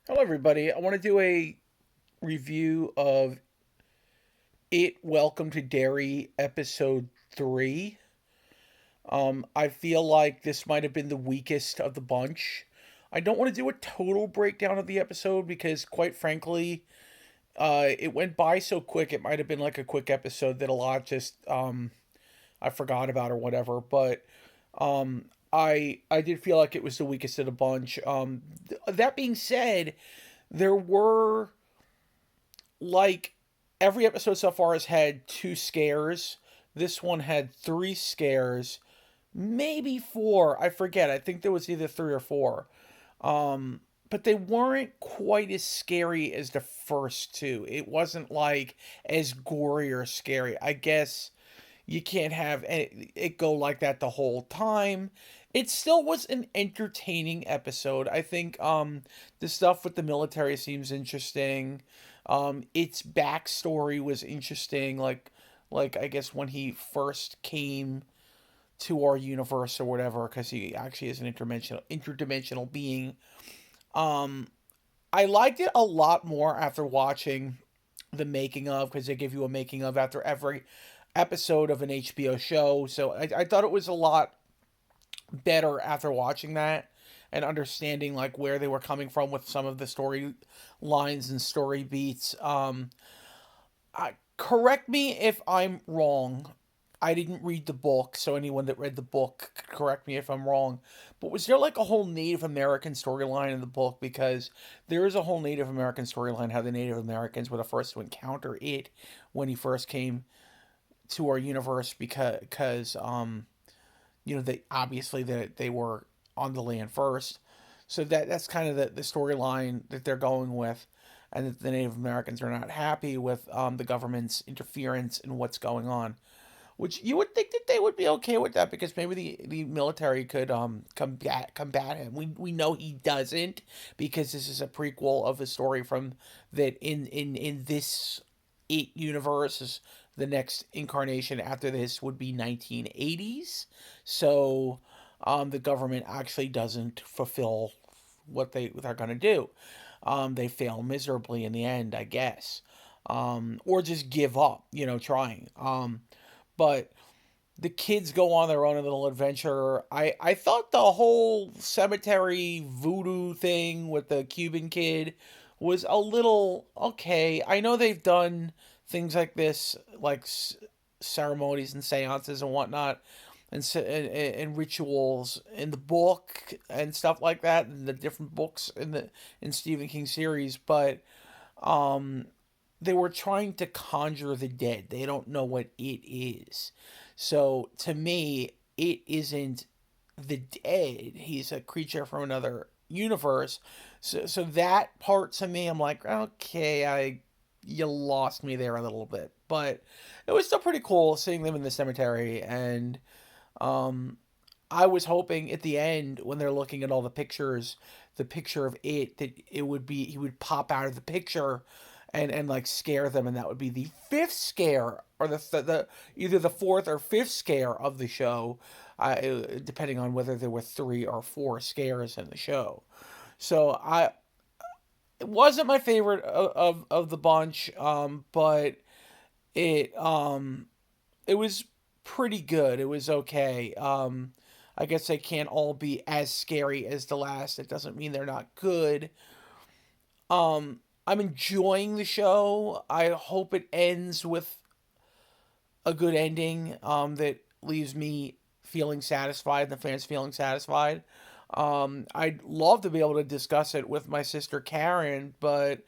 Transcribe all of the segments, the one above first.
Hello, everybody. I want to do a review of Welcome to Derry, episode 3. I feel like this might have been the weakest of the bunch. I don't want to do a total breakdown of the episode because, quite frankly, it went by so quick. It might have been like a quick episode that a lot just I forgot about or whatever. But I did feel like it was the weakest of the bunch. That being said, there were like every episode so far has had two scares. This one had three scares, maybe four. I forget. I think there was either three or four. But they weren't quite as scary as the first two. It wasn't like as gory or scary. I guess you can't have it go like that the whole time. It still was an entertaining episode. I think the stuff with the military seems interesting. Its backstory was interesting, like I guess when he first came to our universe or whatever, because he actually is an interdimensional being. Um, I liked it a lot more after watching the making of, because they give you a making of after every episode of an HBO show. So I thought it was a lot better after watching that and understanding like where they were coming from with some of the story lines and story beats. Correct me if I'm wrong. I didn't read the book, so anyone that read the book, correct me if I'm wrong. But was there like a whole Native American storyline in the book? Because there is a whole Native American storyline how the Native Americans were the first to encounter it when he first came to our universe, because they obviously that they were on the land first. So that's kind of the storyline that they're going with, and that the Native Americans are not happy with the government's interference in what's going on. Which you would think that they would be okay with that, because maybe the military could combat him. We know he doesn't, because this is a prequel of a story from that in this universe is the next incarnation after this would be 1980s. So the government actually doesn't fulfill what they're going to do. They fail miserably in the end, I guess, or just give up, trying. But the kids go on their own little adventure. I thought the whole cemetery voodoo thing with the Cuban kid was a little okay. I know they've done things like this, like ceremonies and seances and whatnot, and rituals in the book and stuff like that, and the different books in Stephen King series, but um they were trying to conjure the dead. They don't know what it is. So to me, it isn't the dead. He's a creature from another universe. So that part to me, I'm like, okay, you lost me there a little bit. But it was still pretty cool seeing them in the cemetery, and um I was hoping at the end when they're looking at all the pictures, the picture of it, that it would be he would pop out of the picture and like scare them, and that would be the fifth scare, or the either the fourth or fifth scare of the show, depending on whether there were three or four scares in the show. So it wasn't my favorite of the bunch, but it it was pretty good. It was okay. I guess they can't all be as scary as the last. It doesn't mean they're not good. I'm enjoying the show. I hope it ends with a good ending, that leaves me feeling satisfied and the fans feeling satisfied. I'd love to be able to discuss it with my sister Karen, but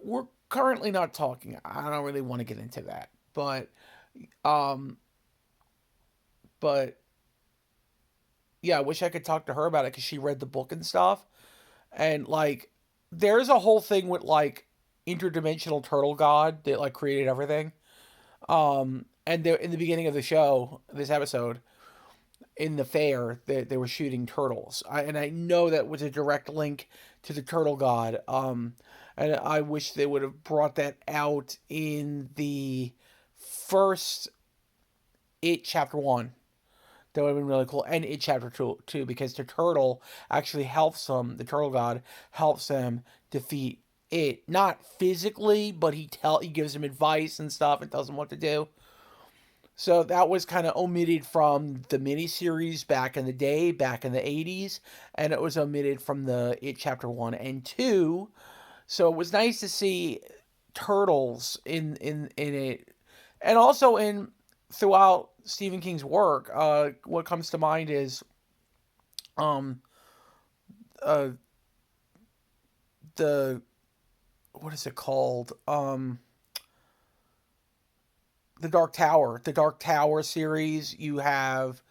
we're currently not talking. I don't really want to get into that. Um, but yeah, I wish I could talk to her about it because she read the book and stuff. And like, there's a whole thing with like interdimensional turtle god that like created everything. And there in the beginning of the show, this episode in the fair, they were shooting turtles. And I know that was a direct link to the turtle god. And I wish they would have brought that out in the first chapter one. That would have been really cool. And It Chapter 2, too, because the turtle actually helps him, the turtle god helps him defeat it. Not physically, but he gives him advice and stuff and tells him what to do. So that was kind of omitted from the miniseries back in the day, back in the 80s, and it was omitted from the It Chapter 1 and 2. So it was nice to see turtles in it, and also in throughout Stephen King's work. What comes to mind is um uh the what is it called, the Dark Tower series. You have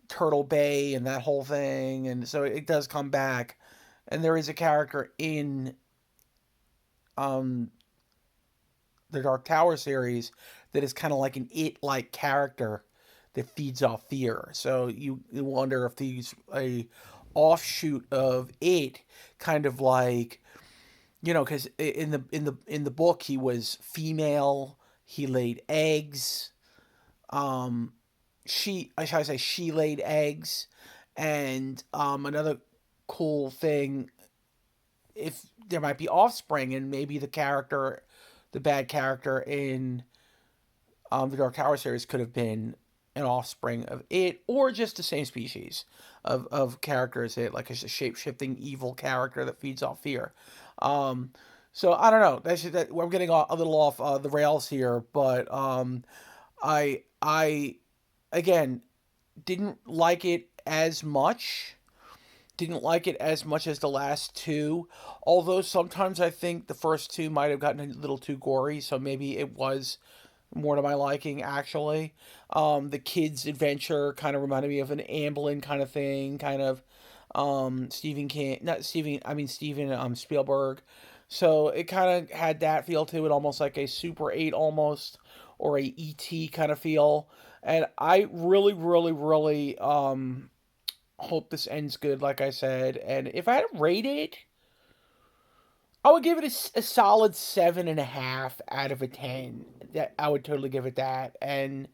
Turtle Bay and that whole thing, and so it does come back. And there is a character in um the Dark Tower series that is kind of like an It like character that feeds off fear. So you wonder if he's a offshoot of It, kind of like, because in the book he was female, he laid eggs. Um, I should say she laid eggs, and another cool thing, if there might be offspring, and maybe the bad character in the Dark Tower series could have been an offspring of It, or just the same species of characters. It like a shape shifting evil character that feeds off fear. Um, so I don't know. We're getting a little off the rails here, but I again didn't like it as much. Didn't like it as much as the last two, although sometimes I think the first two might have gotten a little too gory, so maybe it was more to my liking, actually. The kids' adventure kind of reminded me of an Amblin kind of thing, kind of Stephen King, not Stephen, I mean Stephen Spielberg. So it kind of had that feel to it, almost like a Super 8 almost, or a ET kind of feel. And I really, really, really hope this ends good, like I said. And if I had to rate it, I would give it a solid 7.5 out of a 10. That I would totally give it that, and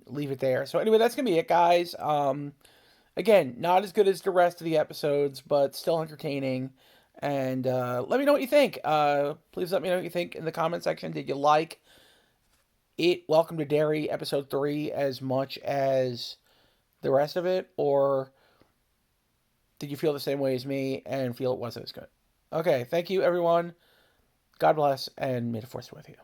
leave it there. So anyway, that's gonna be it, guys. Again, not as good as the rest of the episodes, but still entertaining. And let me know what you think. Please let me know what you think in the comment section. Did you like it? Welcome to Derry, episode 3, as much as the rest of it, or did you feel the same way as me and feel it wasn't as good? Okay, thank you, everyone. God bless, and may the force be with you.